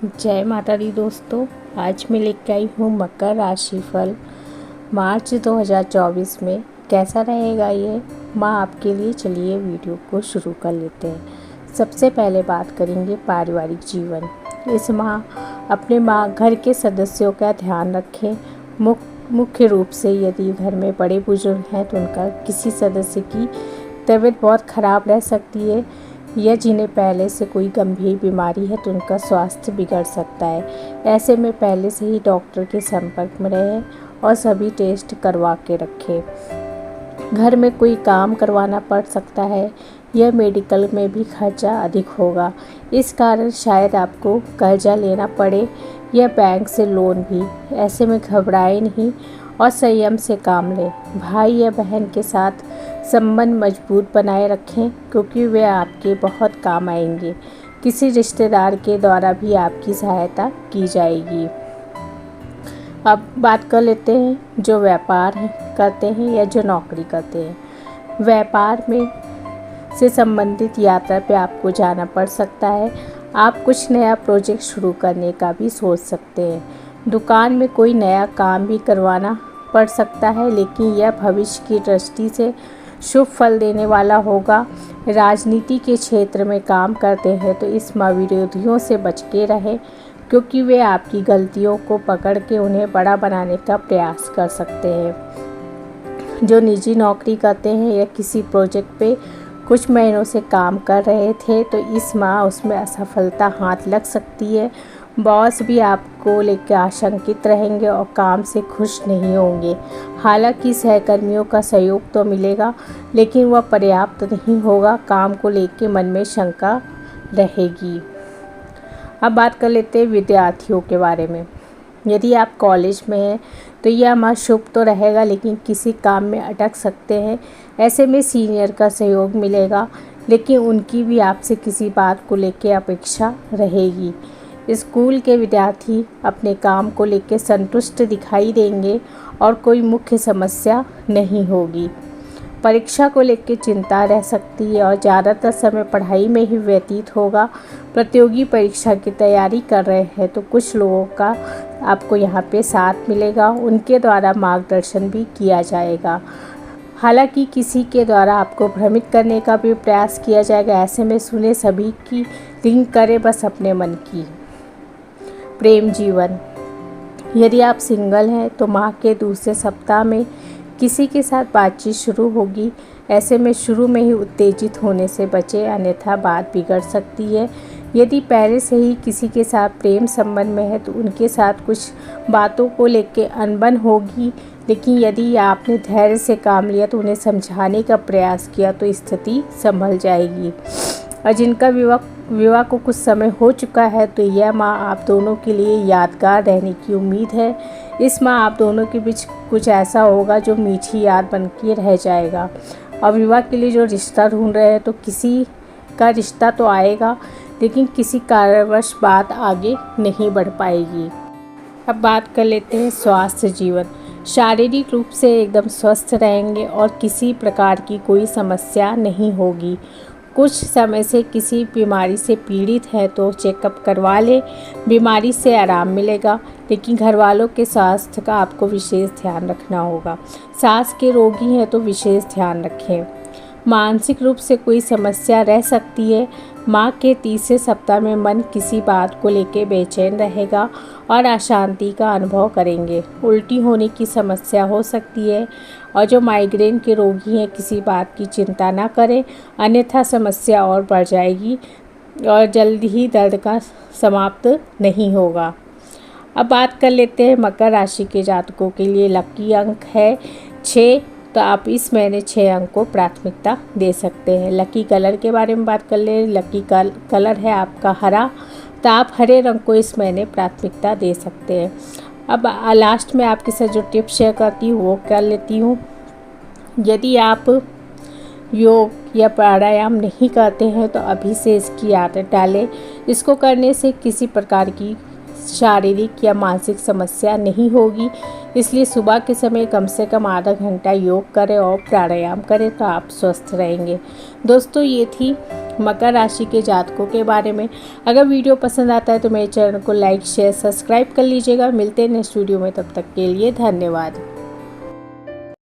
जय माता दी दोस्तों। आज मैं लेकर आई हूँ मकर राशि फल मार्च 2024 में कैसा रहेगा ये माँ आपके लिए। चलिए वीडियो को शुरू कर लेते हैं। सबसे पहले बात करेंगे पारिवारिक जीवन। इस माह अपने माँ घर के सदस्यों का ध्यान रखें। मुख्य रूप से यदि घर में बड़े बुजुर्ग हैं तो उनका किसी सदस्य की तबीयत बहुत ख़राब रह सकती है या जिन्हें पहले से कोई गंभीर बीमारी है तो उनका स्वास्थ्य बिगड़ सकता है। ऐसे में पहले से ही डॉक्टर के संपर्क में रहें और सभी टेस्ट करवा के रखें। घर में कोई काम करवाना पड़ सकता है या मेडिकल में भी खर्चा अधिक होगा। इस कारण शायद आपको कर्जा लेना पड़े या बैंक से लोन भी। ऐसे में घबराएं नहीं और संयम से काम लें। भाई या बहन के साथ संबंध मजबूत बनाए रखें क्योंकि वे आपके बहुत काम आएंगे। किसी रिश्तेदार के द्वारा भी आपकी सहायता की जाएगी। अब बात कर लेते हैं जो व्यापार करते हैं या जो नौकरी करते हैं। व्यापार में से संबंधित यात्रा पे आपको जाना पड़ सकता है। आप कुछ नया प्रोजेक्ट शुरू करने का भी सोच सकते हैं। दुकान में कोई नया काम भी करवाना पड़ सकता है, लेकिन यह भविष्य की दृष्टि से शुभ फल देने वाला होगा। राजनीति के क्षेत्र में काम करते हैं तो इस माह विरोधियों से बच के रहें क्योंकि वे आपकी गलतियों को पकड़ के उन्हें बड़ा बनाने का प्रयास कर सकते हैं। जो निजी नौकरी करते हैं या किसी प्रोजेक्ट पे कुछ महीनों से काम कर रहे थे तो इस माह उसमें असफलता हाथ लग सकती है। बॉस भी आपको लेकर आशंकित रहेंगे और काम से खुश नहीं होंगे। हालांकि सहकर्मियों का सहयोग तो मिलेगा, लेकिन वह पर्याप्त नहीं होगा। काम को लेकर मन में शंका रहेगी। अब बात कर लेते हैं विद्यार्थियों के बारे में। यदि आप कॉलेज में हैं तो यह माह शुभ तो रहेगा, लेकिन किसी काम में अटक सकते हैं। ऐसे में सीनियर का सहयोग मिलेगा, लेकिन उनकी भी आपसे किसी बात को लेकर अपेक्षा रहेगी। स्कूल के विद्यार्थी अपने काम को लेकर संतुष्ट दिखाई देंगे और कोई मुख्य समस्या नहीं होगी। परीक्षा को लेकर चिंता रह सकती है और ज़्यादातर समय पढ़ाई में ही व्यतीत होगा। प्रतियोगी परीक्षा की तैयारी कर रहे हैं तो कुछ लोगों का आपको यहाँ पे साथ मिलेगा। उनके द्वारा मार्गदर्शन भी किया जाएगा। हालांकि किसी के द्वारा आपको भ्रमित करने का भी प्रयास किया जाएगा। ऐसे में सुने सभी की लिंक करें बस अपने मन की। प्रेम जीवन। यदि आप सिंगल हैं तो माह के दूसरे सप्ताह में किसी के साथ बातचीत शुरू होगी। ऐसे में शुरू में ही उत्तेजित होने से बचें, अन्यथा बात बिगड़ सकती है। यदि पहले से ही किसी के साथ प्रेम संबंध में है तो उनके साथ कुछ बातों को लेकर अनबन होगी, लेकिन यदि आपने धैर्य से काम लिया तो उन्हें समझाने का प्रयास किया तो स्थिति संभल जाएगी। और जिनका विवाह को कुछ समय हो चुका है तो यह माह आप दोनों के लिए यादगार रहने की उम्मीद है। इस माह आप दोनों के बीच कुछ ऐसा होगा जो मीठी याद बन के रह जाएगा। और विवाह के लिए जो रिश्ता ढूंढ रहे हैं तो किसी का रिश्ता तो आएगा, लेकिन किसी कारणवश बात आगे नहीं बढ़ पाएगी। अब बात कर लेते हैं स्वास्थ्य जीवन। शारीरिक रूप से एकदम स्वस्थ रहेंगे और किसी प्रकार की कोई समस्या नहीं होगी। कुछ समय से किसी बीमारी से पीड़ित है तो चेकअप करवा लें, बीमारी से आराम मिलेगा। लेकिन घर वालों के स्वास्थ्य का आपको विशेष ध्यान रखना होगा। सांस के रोगी हैं तो विशेष ध्यान रखें। मानसिक रूप से कोई समस्या रह सकती है। माह के तीसरे सप्ताह में मन किसी बात को लेकर बेचैन रहेगा और अशांति का अनुभव करेंगे। उल्टी होने की समस्या हो सकती है। और जो माइग्रेन के रोगी हैं किसी बात की चिंता ना करें, अन्यथा समस्या और बढ़ जाएगी और जल्द ही दर्द का समाप्त नहीं होगा। अब बात कर लेते हैं मकर राशि के जातकों के लिए लकी अंक है 6, तो आप इस महीने 6 अंक को प्राथमिकता दे सकते हैं। लकी कलर के बारे में बात कर ले। लकी कलर है आपका हरा, तो आप हरे रंग को इस महीने प्राथमिकता दे सकते हैं। अब लास्ट में आपके साथ जो टिप्स शेयर करती हूँ वो कर लेती हूँ। यदि आप योग या प्राणायाम नहीं करते हैं तो अभी से इसकी आदत डालें। इसको करने से किसी प्रकार की शारीरिक या मानसिक समस्या नहीं होगी। इसलिए सुबह के समय कम से कम आधा घंटा योग करें और प्राणायाम करें तो आप स्वस्थ रहेंगे। दोस्तों, ये थी मकर राशि के जातकों के बारे में। अगर वीडियो पसंद आता है तो मेरे चैनल को लाइक शेयर सब्सक्राइब कर लीजिएगा। मिलते हैं नेक्स्ट वीडियो में, तब तक के लिए धन्यवाद।